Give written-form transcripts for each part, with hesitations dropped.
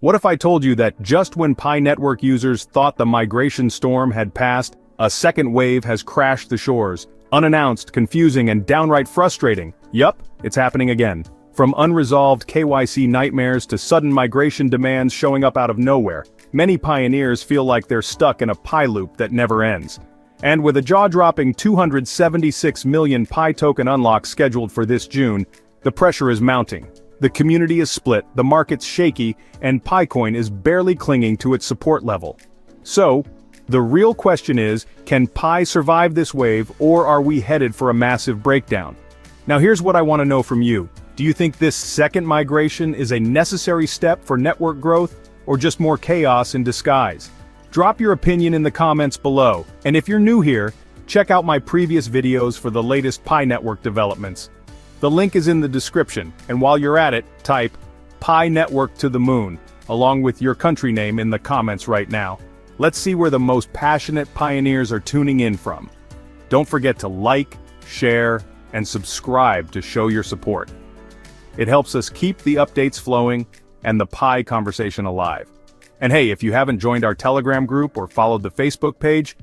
What if I told you that just when Pi network users thought the migration storm had passed, a second wave has crashed the shores? Unannounced, confusing, and downright frustrating. Yup, it's happening again. From unresolved KYC nightmares to sudden migration demands showing up out of nowhere, many pioneers feel like they're stuck in a Pi loop that never ends. And with a jaw-dropping 276 million Pi token unlocks scheduled for this June, the pressure is mounting. The community is split, the market's shaky, and PiCoin is barely clinging to its support level. So, the real question is, can Pi survive this wave, or are we headed for a massive breakdown? Now here's what I want to know from you. Do you think this second migration is a necessary step for network growth, or just more chaos in disguise? Drop your opinion in the comments below, and if you're new here, check out my previous videos for the latest Pi network developments. The link is in the description, and while you're at it, type Pi network to the moon, along with your country name in the comments right now. Let's see where the most passionate pioneers are tuning in from. Don't forget to like, share, and subscribe to show your support. It helps us keep the updates flowing and the Pi conversation alive. And hey, if you haven't joined our Telegram group or followed the Facebook page,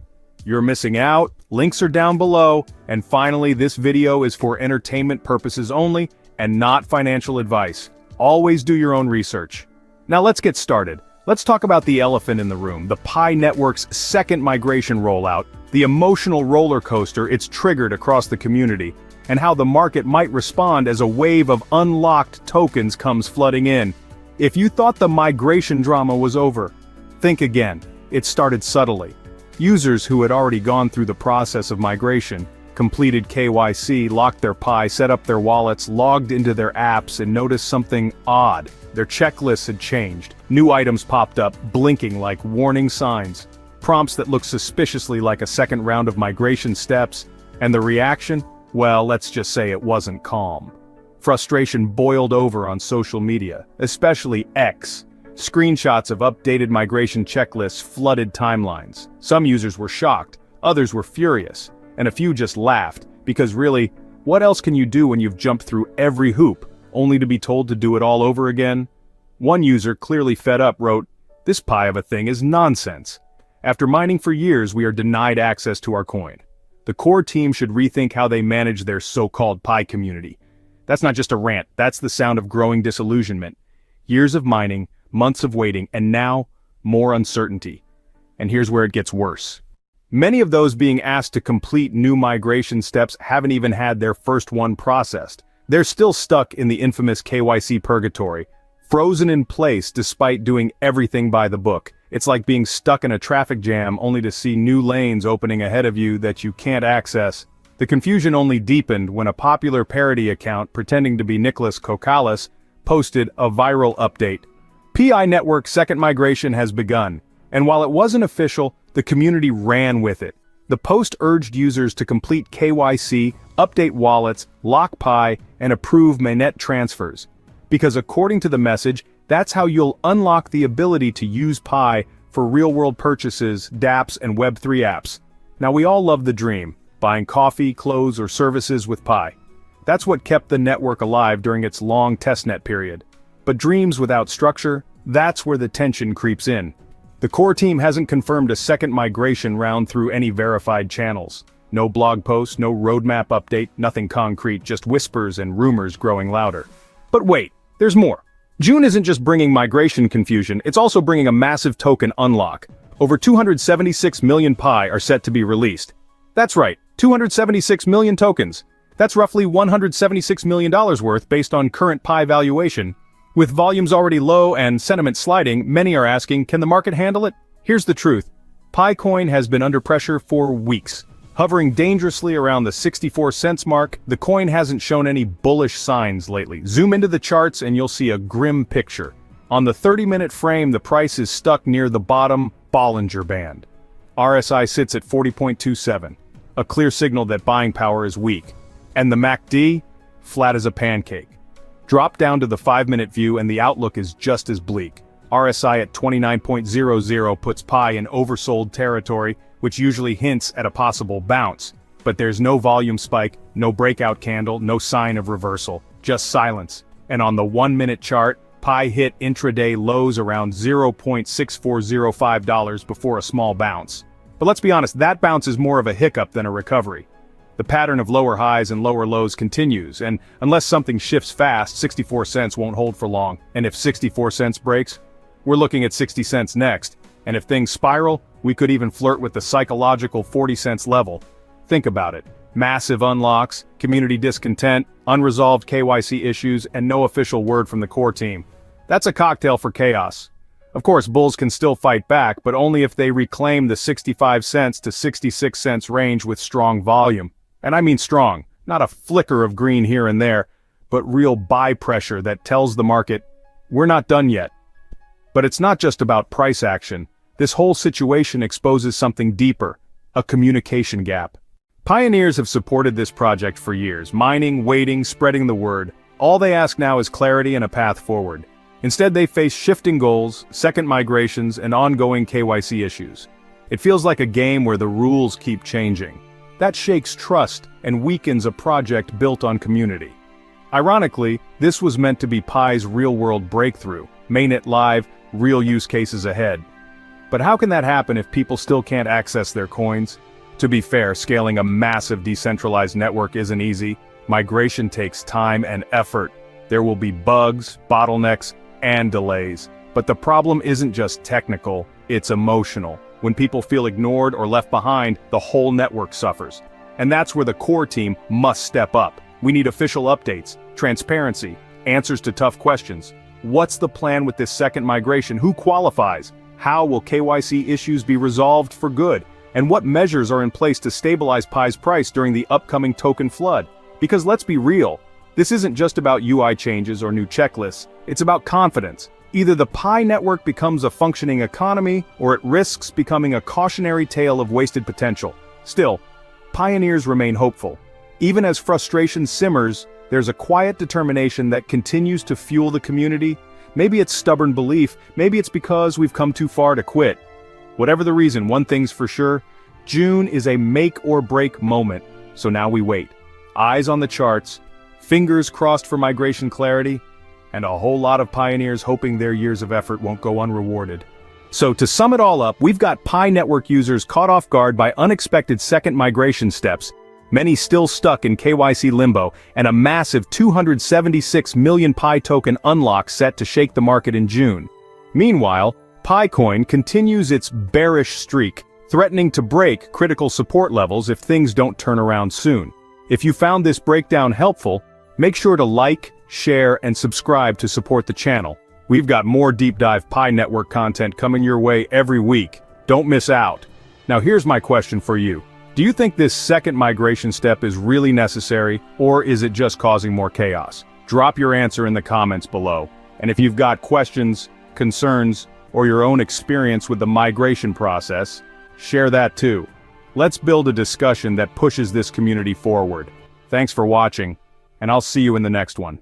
you're missing out. Links are down below. And finally, this video is for entertainment purposes only and not financial advice. Always do your own research. Now let's get started. Let's talk about the elephant in the room, the Pi network's second migration rollout, the emotional roller coaster it's triggered across the community, and how the market might respond as a wave of unlocked tokens comes flooding in. If you thought the migration drama was over, think again. It started subtly. Users who had already gone through the process of migration, completed KYC, locked their Pi, set up their wallets, logged into their apps, and noticed something odd. Their checklists had changed. New items popped up, blinking like warning signs. Prompts that looked suspiciously like a second round of migration steps. And the reaction? Well, let's just say it wasn't calm. Frustration boiled over on social media, especially X. Screenshots of updated migration checklists flooded timelines. Some users were shocked, others were furious, and a few just laughed, because really, what else can you do when you've jumped through every hoop, only to be told to do it all over again? One user, clearly fed up, wrote, "This Pi of a thing is nonsense. After mining for years, we are denied access to our coin. The core team should rethink how they manage their so-called Pi community." That's not just a rant, that's the sound of growing disillusionment. Years of mining, months of waiting, and now, more uncertainty. And here's where it gets worse. Many of those being asked to complete new migration steps haven't even had their first one processed. They're still stuck in the infamous KYC purgatory, frozen in place despite doing everything by the book. It's like being stuck in a traffic jam only to see new lanes opening ahead of you that you can't access. The confusion only deepened when a popular parody account pretending to be Nicolas Kokkalis posted a viral update. Pi network second migration has begun, and while it wasn't official, the community ran with it. The post urged users to complete KYC, update wallets, lock Pi, and approve mainnet transfers. Because according to the message, that's how you'll unlock the ability to use Pi for real-world purchases, dApps, and Web3 apps. Now we all love the dream, buying coffee, clothes, or services with Pi. That's what kept the network alive during its long testnet period. But dreams without structure, that's where the tension creeps in. The core team hasn't confirmed a second migration round through any verified channels. No blog posts, no roadmap update, nothing concrete, just whispers and rumors growing louder. But wait, there's more. June isn't just bringing migration confusion, it's also bringing a massive token unlock. Over 276 million Pi are set to be released. That's right, 276 million tokens. That's roughly $176 million worth based on current Pi valuation. With volumes already low and sentiment sliding, many are asking, can the market handle it? Here's the truth. PiCoin has been under pressure for weeks. Hovering dangerously around the 64 cents mark, the coin hasn't shown any bullish signs lately. Zoom into the charts and you'll see a grim picture. On the 30-minute frame, the price is stuck near the bottom Bollinger Band. RSI sits at 40.27, a clear signal that buying power is weak. And the MACD? Flat as a pancake. Drop down to the 5-minute view and the outlook is just as bleak. RSI at 29.00 puts Pi in oversold territory, which usually hints at a possible bounce. But there's no volume spike, no breakout candle, no sign of reversal, just silence. And on the 1-minute chart, Pi hit intraday lows around $0.6405 before a small bounce. But let's be honest, that bounce is more of a hiccup than a recovery. The pattern of lower highs and lower lows continues, and unless something shifts fast, 64 cents won't hold for long. And if 64 cents breaks, we're looking at 60 cents next. And if things spiral, we could even flirt with the psychological 40 cents level. Think about it. Massive unlocks, community discontent, unresolved KYC issues, and no official word from the core team. That's a cocktail for chaos. Of course, bulls can still fight back, but only if they reclaim the 65 cents to 66 cents range with strong volume. And I mean strong, not a flicker of green here and there, but real buy pressure that tells the market, we're not done yet. But it's not just about price action. This whole situation exposes something deeper, a communication gap. Pioneers have supported this project for years, mining, waiting, spreading the word. All they ask now is clarity and a path forward. Instead, they face shifting goals, second migrations, and ongoing KYC issues. It feels like a game where the rules keep changing. That shakes trust and weakens a project built on community. Ironically, this was meant to be Pi's real-world breakthrough, mainnet live, real use cases ahead. But how can that happen if people still can't access their coins? To be fair, scaling a massive decentralized network isn't easy. Migration takes time and effort. There will be bugs, bottlenecks, and delays. But the problem isn't just technical, it's emotional. When people feel ignored or left behind, the whole network suffers. And that's where the core team must step up. We need official updates, transparency, answers to tough questions. What's the plan with this second migration? Who qualifies? How will KYC issues be resolved for good? And what measures are in place to stabilize Pi's price during the upcoming token flood? Because let's be real, this isn't just about UI changes or new checklists, it's about confidence. Either the Pi network becomes a functioning economy, or it risks becoming a cautionary tale of wasted potential. Still, pioneers remain hopeful. Even as frustration simmers, there's a quiet determination that continues to fuel the community. Maybe it's stubborn belief, maybe it's because we've come too far to quit. Whatever the reason, one thing's for sure, June is a make or break moment, so now we wait. Eyes on the charts, fingers crossed for migration clarity, and a whole lot of pioneers hoping their years of effort won't go unrewarded. So to sum it all up, we've got Pi network users caught off guard by unexpected second migration steps, many still stuck in KYC limbo, and a massive 276 million Pi token unlock set to shake the market in June. Meanwhile, Picoin continues its bearish streak, threatening to break critical support levels if things don't turn around soon. If you found this breakdown helpful, make sure to like, share, and subscribe to support the channel. We've got more deep dive Pi network content coming your way every week. Don't miss out. Now here's my question for you. Do you think this second migration step is really necessary, or is it just causing more chaos? Drop your answer in the comments below. And if you've got questions, concerns, or your own experience with the migration process, share that too. Let's build a discussion that pushes this community forward. Thanks for watching, and I'll see you in the next one.